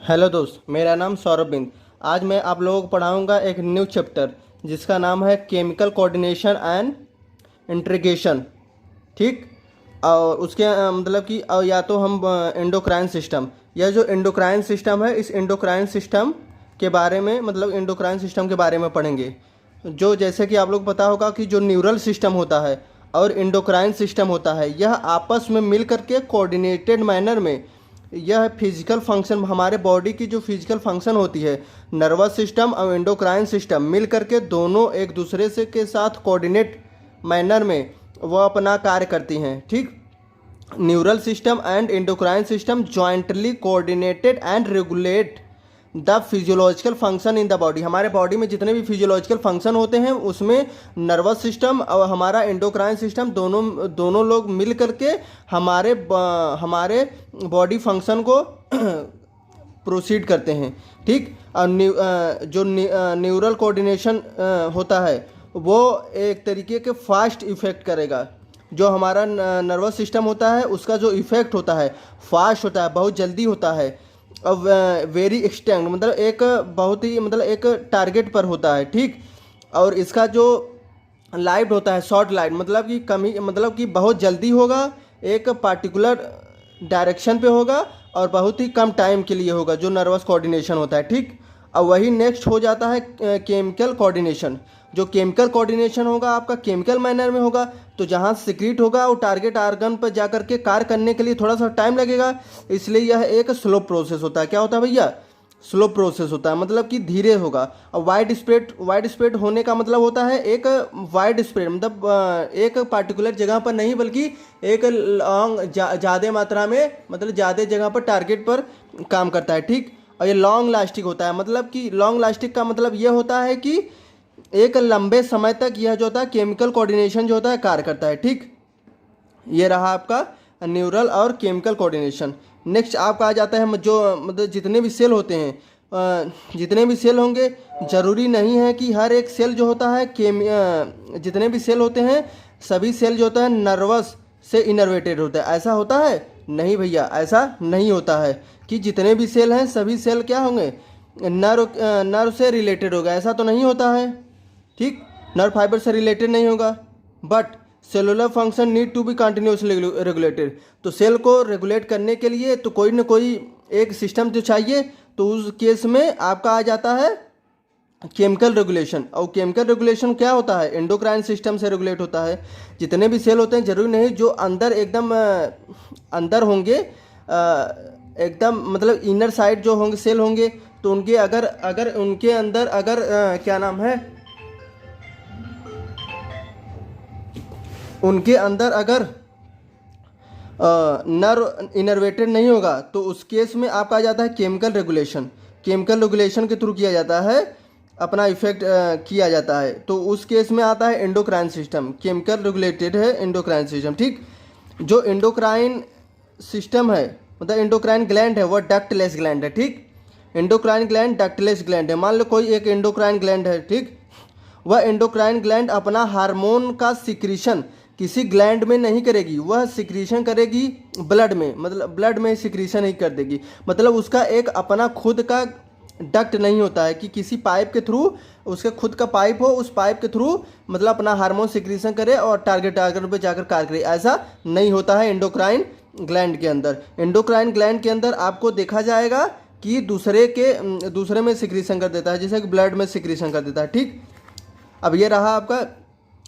Hello दोस्त, मेरा नाम सौरभ बिंद। आज मैं आप लोगों को पढ़ाऊंगा एक न्यू चैप्टर जिसका नाम है केमिकल कोऑर्डिनेशन एंड इंटीग्रेशन। ठीक। और उसके मतलब कि या तो हम एंडोक्राइन सिस्टम, यह जो एंडोक्राइन सिस्टम है, इस एंडोक्राइन सिस्टम के बारे में मतलब एंडोक्राइन सिस्टम के बारे में पढ़ेंगे। जो जैसे कि आप लोग पता होगा कि जो न्यूरल सिस्टम होता है और एंडोक्राइन सिस्टम होता है, यह आपस में मिल करके कोऑर्डिनेटेड मैनर में यह फिजिकल फंक्शन, हमारे बॉडी की जो फिजिकल फंक्शन होती है, नर्वस सिस्टम और एंडोक्राइन सिस्टम मिल करके दोनों एक दूसरे से के साथ कोऑर्डिनेट मैनर में वह अपना कार्य करती हैं। ठीक। Neural system and endocrine system jointly coordinated and regulate the physiological function in the body. हमारे बॉडी में जितने भी फिजियोलॉजिकल फंक्शन होते हैं उसमें नर्वस सिस्टम और हमारा एंडोक्राइन सिस्टम दोनों लोग मिल करके हमारे बॉडी फंक्शन को प्रोसीड करते हैं। ठीक। और जो न्यूरल कोऑर्डिनेशन होता है वो एक तरीके के फास्ट इफेक्ट करेगा। जो हमारा नर्वस सिस्टम होता है उसका जो इफेक्ट होता है फास्ट होता है, बहुत जल्दी होता है। अब वेरी एक्सटेंड मतलब एक बहुत ही मतलब एक टारगेट पर होता है। ठीक। और इसका जो लाइट होता है शॉर्ट लाइट, मतलब कि कमी मतलब कि बहुत जल्दी होगा, एक पार्टिकुलर डायरेक्शन पे होगा और बहुत ही कम टाइम के लिए होगा, जो नर्वस कोऑर्डिनेशन होता है। ठीक। और वही नेक्स्ट हो जाता है केमिकल कोऑर्डिनेशन। जो केमिकल कोऑर्डिनेशन होगा आपका केमिकल मैनर में होगा, तो जहाँ सिक्रीट होगा वो टारगेट आर्गन पर जा करके कार्य करने के लिए थोड़ा सा टाइम लगेगा, इसलिए यह एक स्लो प्रोसेस होता है। क्या होता है भैया? स्लो प्रोसेस होता है, मतलब कि धीरे होगा। और वाइड स्प्रेड होने का मतलब होता है एक वाइड स्प्रेड मतलब एक पार्टिकुलर जगह पर नहीं, बल्कि एक लॉन्ग ज़्यादा मात्रा में मतलब ज़्यादा जगह पर टारगेट पर काम करता है। ठीक। और ये लॉन्ग लास्टिक होता है, मतलब कि लॉन्ग लास्टिक का मतलब ये होता है कि एक लंबे समय तक यह जो होता है केमिकल कोऑर्डिनेशन जो होता है कार्य करता है। ठीक। ये रहा आपका न्यूरल और केमिकल कोऑर्डिनेशन। नेक्स्ट आपका आ जाता है जो मतलब जितने भी सेल होते हैं, जितने भी सेल होंगे, ज़रूरी नहीं है कि हर एक सेल जो होता है जितने भी सेल होते हैं सभी सेल जो होता है नर्वस से इनर्वेटेड होता है। ऐसा होता है? नहीं भैया, ऐसा नहीं होता है कि जितने भी सेल हैं सभी सेल क्या होंगे, नर्व से रिलेटेड होगा, ऐसा तो नहीं होता है। ठीक। नर्व फाइबर से रिलेटेड नहीं होगा, but cellular function need to be continuously regulated. तो सेल को रेगुलेट करने के लिए तो कोई ना कोई एक सिस्टम तो चाहिए, तो उस केस में आपका आ जाता है केमिकल रेगुलेशन। और केमिकल रेगुलेशन क्या होता है? एंडोक्राइन सिस्टम से रेगुलेट होता है। जितने भी सेल होते हैं, जरूरी नहीं जो अंदर एकदम अंदर होंगे, एकदम मतलब इनर साइड जो होंगे सेल होंगे, तो उनके अगर उनके अंदर अगर क्या नाम है, उनके अंदर अगर नर्व इनर्वेटेड नहीं होगा तो उस केस में आपका आ जाता है केमिकल रेगुलेशन। केमिकल रेगुलेशन के थ्रू किया जाता है, अपना इफेक्ट किया जाता है। तो उस केस में आता है एंडोक्राइन सिस्टम, केमिकल रेगुलेटेड है एंडोक्राइन सिस्टम। ठीक। जो एंडोक्राइन सिस्टम है मतलब एंडोक्राइन ग्लैंड है वह डक्टलेस ग्लैंड है। ठीक। एंडोक्राइन ग्लैंड डक्टलेस ग्लैंड है। मान लो कोई एक एंडोक्राइन ग्लैंड है। ठीक। वह एंडोक्राइन ग्लैंड अपना हार्मोन का सिक्रीशन किसी ग्लैंड में नहीं करेगी, वह सिक्रीशन करेगी ब्लड में, मतलब ब्लड में सिक्रीशन ही कर देगी। मतलब उसका एक अपना खुद का डक्ट नहीं होता है कि किसी पाइप के थ्रू, उसके खुद का पाइप हो, उस पाइप के थ्रू मतलब अपना हार्मोन सिक्रीशन करे और टारगेट पे जाकर कार्य करे, ऐसा नहीं होता है एंडोक्राइन ग्लैंड के अंदर। एंडोक्राइन ग्लैंड के अंदर आपको देखा जाएगा कि दूसरे में सिक्रीशन कर देता है, जैसे कि ब्लड में सिक्रीशन कर देता है। ठीक। अब ये रहा आपका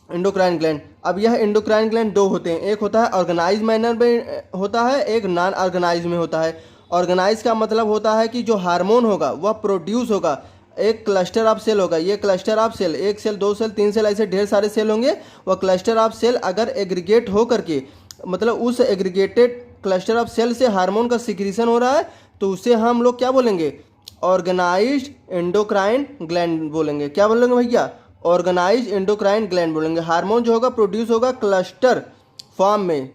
एंडोक्राइन ग्लैंड। अब यह एंडोक्राइन ग्लैंड दो होते हैं, एक होता है ऑर्गेनाइज मैनर में होता है, एक नॉन ऑर्गेनाइज में होता है। ऑर्गेनाइज का मतलब होता है कि जो हार्मोन होगा वह प्रोड्यूस होगा, एक क्लस्टर ऑफ सेल होगा। ये क्लस्टर ऑफ सेल, एक सेल, दो सेल, तीन सेल, ऐसे ढेर सारे सेल होंगे। वह क्लस्टर ऑफ सेल अगर एग्रीगेट हो करके मतलब उस एग्रीगेटेड क्लस्टर ऑफ सेल से हार्मोन का सिक्रीशन हो रहा है, तो उसे हम लोग क्या बोलेंगे? ऑर्गेनाइज्ड एंडोक्राइन ग्लैंड बोलेंगे। क्या बोलेंगे भैया? ऑर्गेनाइज एंडोक्राइन ग्लैंड बोलेंगे। हार्मोन जो होगा प्रोड्यूस होगा क्लस्टर फॉर्म में।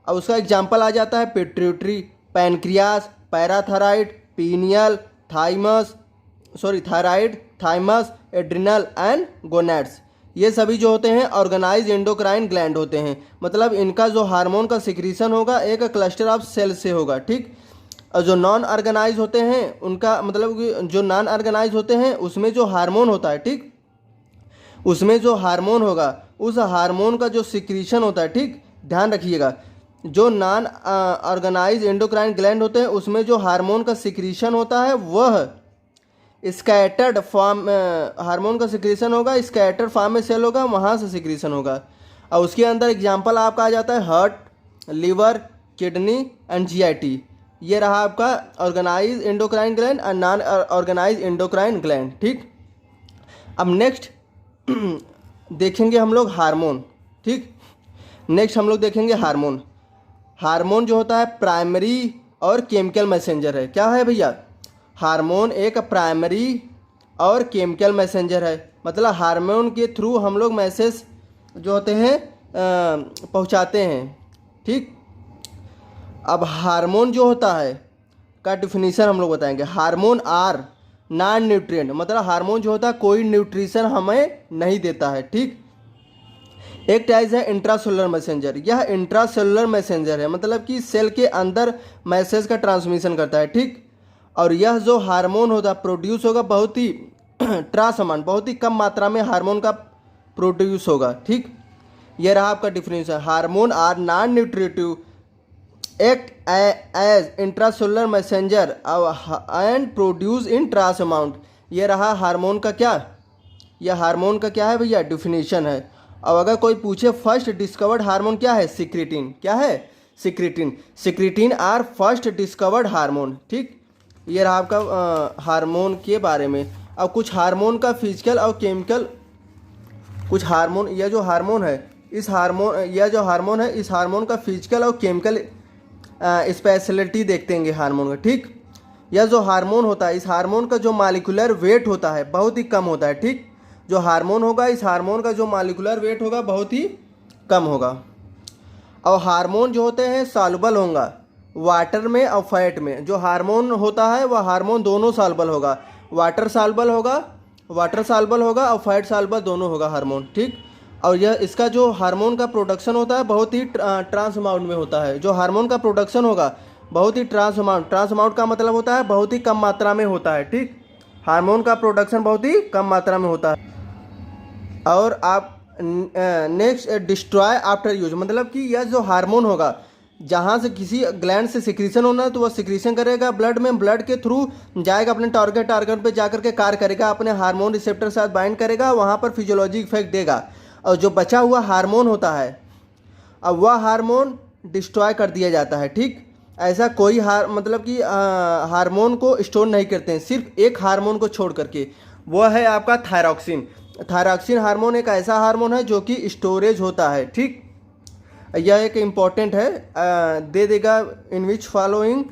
अब उसका एग्जांपल आ जाता है pituitary, pancreas, parathyroid, pineal, thyroid, thymus, adrenal and gonads. ये सभी जो होते हैं ऑर्गेनाइज एंडोक्राइन ग्लैंड होते हैं। मतलब इनका जो हार्मोन का सिक्रीशन होगा एक क्लस्टर ऑफ सेल से होगा। ठीक। और जो नॉन ऑर्गेनाइज होते हैं उनका मतलब कि जो नॉन ऑर्गेनाइज होते हैं उसमें जो हार्मोन होता है, ठीक, उसमें जो हार्मोन होगा उस हार्मोन का जो सिक्रीशन होता है, ठीक, ध्यान रखिएगा, जो नॉन ऑर्गेनाइज एंडोक्राइन ग्लैंड होते हैं उसमें जो हार्मोन का सिक्रीशन होता है वह स्कैटर्ड फॉर्म, हार्मोन का सिक्रीशन होगा स्कैटर्ड फॉर्म में सेल होगा, वहाँ से सिक्रीशन होगा। और उसके अंदर एग्जाम्पल आपका आ जाता है heart, liver, kidney and GIT. ये रहा आपका ऑर्गेनाइज एंडोक्राइन ग्लैंड और नॉन ऑर्गेनाइज एंडोक्राइन ग्लैंड, ठीक। अब नेक्स्ट देखेंगे हम लोग हार्मोन, ठीक। नेक्स्ट हम लोग देखेंगे हार्मोन। हार्मोन जो होता है प्राइमरी और केमिकल मैसेंजर है। क्या है भैया? हार्मोन एक प्राइमरी और केमिकल मैसेंजर है, मतलब हार्मोन के थ्रू हम लोग मैसेज जो होते हैं पहुंचाते हैं, ठीक। अब हार्मोन जो होता है का डिफिनीशन हम लोग बताएंगे। हार्मोन आर नॉन न्यूट्रिएंट, मतलब हार्मोन जो होता है कोई न्यूट्रिशन हमें नहीं देता है, ठीक। एक टाइप है इंट्रासेलुलर मैसेंजर, यह इंट्रासेलुलर मैसेंजर है, मतलब कि सेल के अंदर मैसेज का ट्रांसमिशन करता है, ठीक। और यह जो हार्मोन होता है प्रोड्यूस होगा बहुत ही ट्रांस अमाउंट, बहुत ही कम मात्रा में हार्मोन का प्रोड्यूस होगा, ठीक। यह रहा आपका definition. Hormone are non nutritive act as intracellular messenger and produce in trans amount. यह रहा हार्मोन का क्या, यह हार्मोन का क्या है भैया? डिफिनेशन है। अब अगर कोई पूछे फर्स्ट डिस्कवर्ड हार्मोन क्या है? सिक्रेटिन। क्या है? Secretin. Secretin are first discovered hormone, ठीक। ये रहा आपका हार्मोन के बारे में। अब कुछ हार्मोन का फिजिकल और केमिकल, कुछ हार्मोन, यह जो हार्मोन है इस हार्मोन, यह जो हार्मोन है इस हार्मोन का फिजिकल और केमिकल स्पेशलिटी देखते हैं हार्मोन का, ठीक। यह जो हार्मोन होता है इस हार्मोन का जो मॉलिक्यूलर वेट होता है बहुत ही कम होता है, ठीक। जो हार्मोन होगा इस हार्मोन का जो मॉलिक्यूलर वेट होगा बहुत ही कम होगा। और हार्मोन जो होते हैं सॉल्युबल होगा वाटर में और फैट में। जो हार्मोन होता है वह हार्मोन दोनों सॉल्युबल होगा, वाटर सॉल्युबल होगा और फैट सॉल्युबल दोनों होगा हार्मोन, ठीक। और यह इसका जो हार्मोन का प्रोडक्शन होता है बहुत ही ट्रांस अमाउंट में होता है। जो हार्मोन का प्रोडक्शन होगा बहुत ही ट्रांस अमाउंट का मतलब होता है बहुत ही कम मात्रा में होता है, ठीक। हार्मोन का प्रोडक्शन बहुत ही कम मात्रा में होता है। और आप नेक्स्ट डिस्ट्रॉय आफ्टर यूज, मतलब कि यह जो हार्मोन होगा जहाँ से किसी ग्लैंड से सिक्रीशन होना है तो वह सिक्रीशन करेगा ब्लड में, ब्लड के थ्रू जाएगा अपने टारगेट पे जाकर के कार्य करेगा, अपने हार्मोन रिसेप्टर के साथ बाइंड करेगा, वहाँ पर फिजियोलॉजिक इफेक्ट देगा। और जो बचा हुआ हार्मोन होता है अब वह हार्मोन डिस्ट्रॉय कर दिया जाता है, ठीक। ऐसा कोई मतलब कि हार्मोन को स्टोर नहीं करते हैं, सिर्फ एक हार्मोन को छोड़ करके, वह है आपका थायरॉक्सिन। थायरॉक्सिन हार्मोन एक ऐसा हार्मोन है जो कि स्टोरेज होता है, ठीक। यह एक इम्पॉर्टेंट है, दे देगा इन विच फॉलोइंग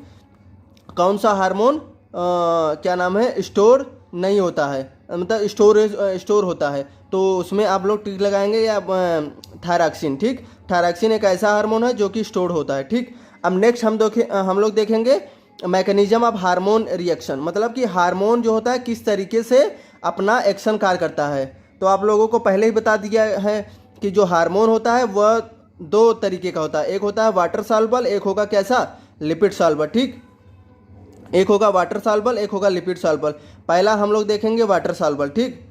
कौन सा हार्मोन क्या नाम है स्टोर नहीं होता है, मतलब स्टोर होता है, तो उसमें आप लोग टिक लगाएंगे या थायरॉक्सिन, ठीक। थायरॉक्सिन एक ऐसा हार्मोन है जो कि स्टोर होता है, ठीक। अब नेक्स्ट हम लोग देखेंगे मैकेनिज्म ऑफ हार्मोन रिएक्शन, मतलब कि हार्मोन जो होता है किस तरीके से अपना एक्शन कार्य करता है। तो आप लोगों को पहले ही बता दिया है कि जो हार्मोन होता है वह दो तरीके का होता है, एक होता है वाटर सॉल्युबल, एक होगा कैसा लिपिड सॉल्युबल, ठीक। एक होगा वाटर सॉल्युबल, एक होगा लिपिड सॉल्युबल। पहला हम लोग देखेंगे वाटर सॉल्युबल, ठीक।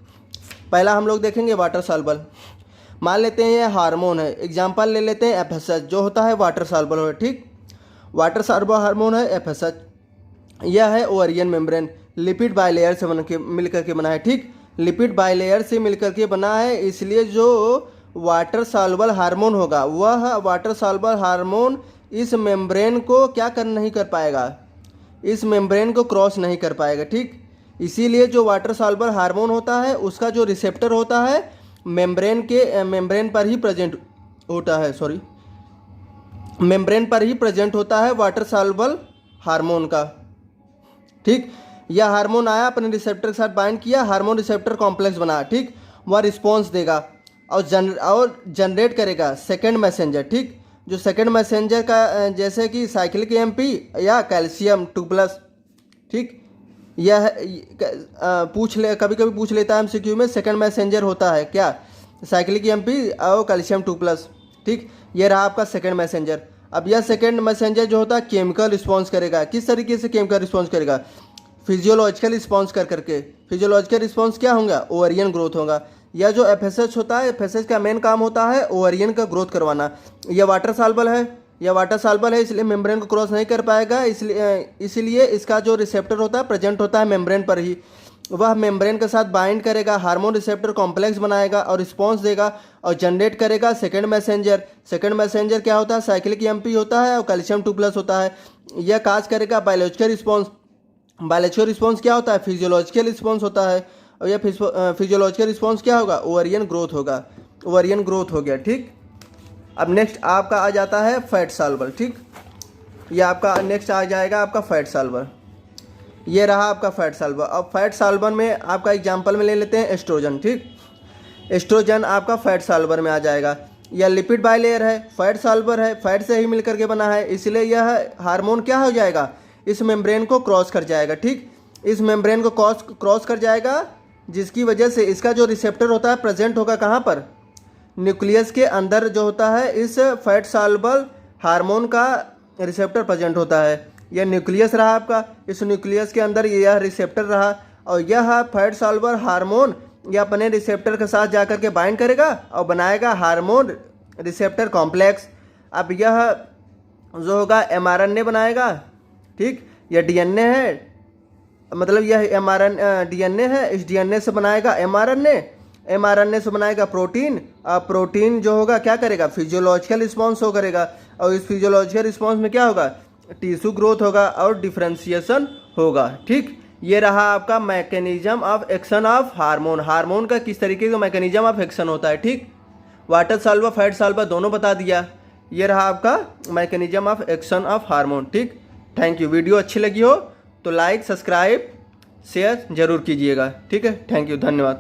पहला हम लोग देखेंगे वाटर सॉल्युबल। मान लेते हैं ये हार्मोन है, एग्जांपल ले लेते हैं एफएसएच जो होता है वाटर सॉल्युबल है, ठीक। वाटर सॉल्युबल हार्मोन है एफएसएच, यह है ओवरियन मेम्ब्रेन, लिपिड बाइलेयर से मिलकर के बना है, ठीक। लिपिड बाइलेयर से मिलकर के बना है, इसलिए जो वाटर सॉल्युबल हार्मोन होगा वह वाटर सॉल्युबल हार्मोन इस मेम्ब्रेन को क्या नहीं कर पाएगा, इस मेम्ब्रेन को क्रॉस नहीं कर पाएगा, ठीक। इसीलिए जो वाटर सॉल्युबल हार्मोन होता है उसका जो रिसेप्टर होता है मेम्ब्रेन पर ही प्रेजेंट होता है, मेम्ब्रेन पर ही प्रेजेंट होता है वाटर सॉल्युबल हार्मोन का, ठीक। यह हार्मोन आया अपने रिसेप्टर के साथ बाइंड किया, हार्मोन रिसेप्टर कॉम्प्लेक्स बना, ठीक। वह रिस्पॉन्स देगा और जनरेट करेगा सेकेंड मैसेंजर, ठीक। जो सेकेंड मैसेंजर का जैसे कि साइक्लिक एमपी या कैल्शियम 2+, ठीक। यह कभी कभी पूछ लेता है एमसीक्यू में, सेकेंड मैसेंजर होता है क्या? साइक्लिक एमपी और कैल्शियम 2+, ठीक। यह रहा आपका सेकेंड मैसेंजर। अब यह सेकेंड मैसेंजर जो होता है केमिकल रिस्पॉन्स करेगा। किस तरीके से केमिकल रिस्पॉन्स करेगा? फिजियोलॉजिकल रिस्पॉन्स कर करके। फिजियोलॉजिकल रिस्पॉन्स क्या होगा? ओवरियन ग्रोथ होगा। यह जो एफएसएच होता है, एफएसएच का मेन काम होता है ओवरियन का ग्रोथ करवाना। यह वाटर सॉल्युबल है, यह वाटर सॉल्युबल है, इसलिए मेम्ब्रेन को क्रॉस नहीं कर पाएगा। इसलिए इसका जो रिसेप्टर होता है प्रेजेंट होता है मेम्ब्रेन पर ही। वह मेम्ब्रेन के साथ बाइंड करेगा, हार्मोन रिसेप्टर कॉम्प्लेक्स बनाएगा और रिस्पॉन्स देगा और जनरेट करेगा सेकेंड मैसेंजर। सेकेंड मैसेंजर क्या होता है? साइक्लिक एमपी होता है और कैल्शियम 2+ होता है। यह काज करेगा बायोलॉजिकल रिस्पॉन्स। बायोलॉजिकल रिस्पॉन्स क्या होता है? फिजियोलॉजिकल रिस्पॉन्स होता है। और यह फिजियोलॉजिकल रिस्पॉन्स क्या होगा? ओवरियन ग्रोथ होगा। ओवरियन ग्रोथ हो गया, ठीक। अब नेक्स्ट आपका आ जाता है फैट सॉल्युबल, ठीक। ये आपका नेक्स्ट आ जाएगा आपका फैट सॉल्युबल। ये रहा आपका फैट सॉल्युबल। अब फैट सॉल्युबल में आपका एग्जांपल में ले लेते हैं एस्ट्रोजन, ठीक। एस्ट्रोजन आपका फैट सॉल्युबल में आ जाएगा। यह लिपिड बाइलेयर है, फैट सॉल्युबल है, फैट से ही मिलकर के बना है, इसलिए यह हार्मोन क्या हो जाएगा? इस मेम्ब्रेन को क्रॉस कर जाएगा, ठीक। इस मेम्ब्रेन को क्रॉस कर जाएगा, जिसकी वजह से इसका जो रिसेप्टर होता है प्रेजेंट होगा कहाँ पर? न्यूक्लियस के अंदर जो होता है इस फैट सॉल्युबल हार्मोन का रिसेप्टर प्रेजेंट होता है। यह न्यूक्लियस रहा आपका, इस न्यूक्लियस के अंदर यह रिसेप्टर रहा और यह फैट सॉल्युबल हार्मोन यह अपने रिसेप्टर के साथ जाकर के बाइंड करेगा और बनाएगा हार्मोन रिसेप्टर कॉम्प्लेक्स। अब यह जो होगा mRNA बनाएगा, ठीक। यह डीएनए है, मतलब यह डीएनए है, इस डीएनए से बनाएगा mRNA से बनाएगा प्रोटीन। और प्रोटीन जो होगा क्या करेगा? फिजियोलॉजिकल रिस्पॉन्स हो करेगा और इस फिजियोलॉजिकल रिस्पॉन्स में क्या होगा? टिश्यू ग्रोथ होगा और डिफ्रेंशिएशन होगा, ठीक। ये रहा आपका mechanism of action of hormone. Hormone का किस तरीके का मैकेनिज्म ऑफ एक्शन होता है, ठीक। वाटर सॉल्युबल फैट सॉल्युबल दोनों बता दिया। ये रहा आपका mechanism of action of hormone, ठीक। Thank you. वीडियो अच्छी लगी हो तो लाइक, सब्सक्राइब, शेयर जरूर कीजिएगा, ठीक है। थैंक यू, धन्यवाद।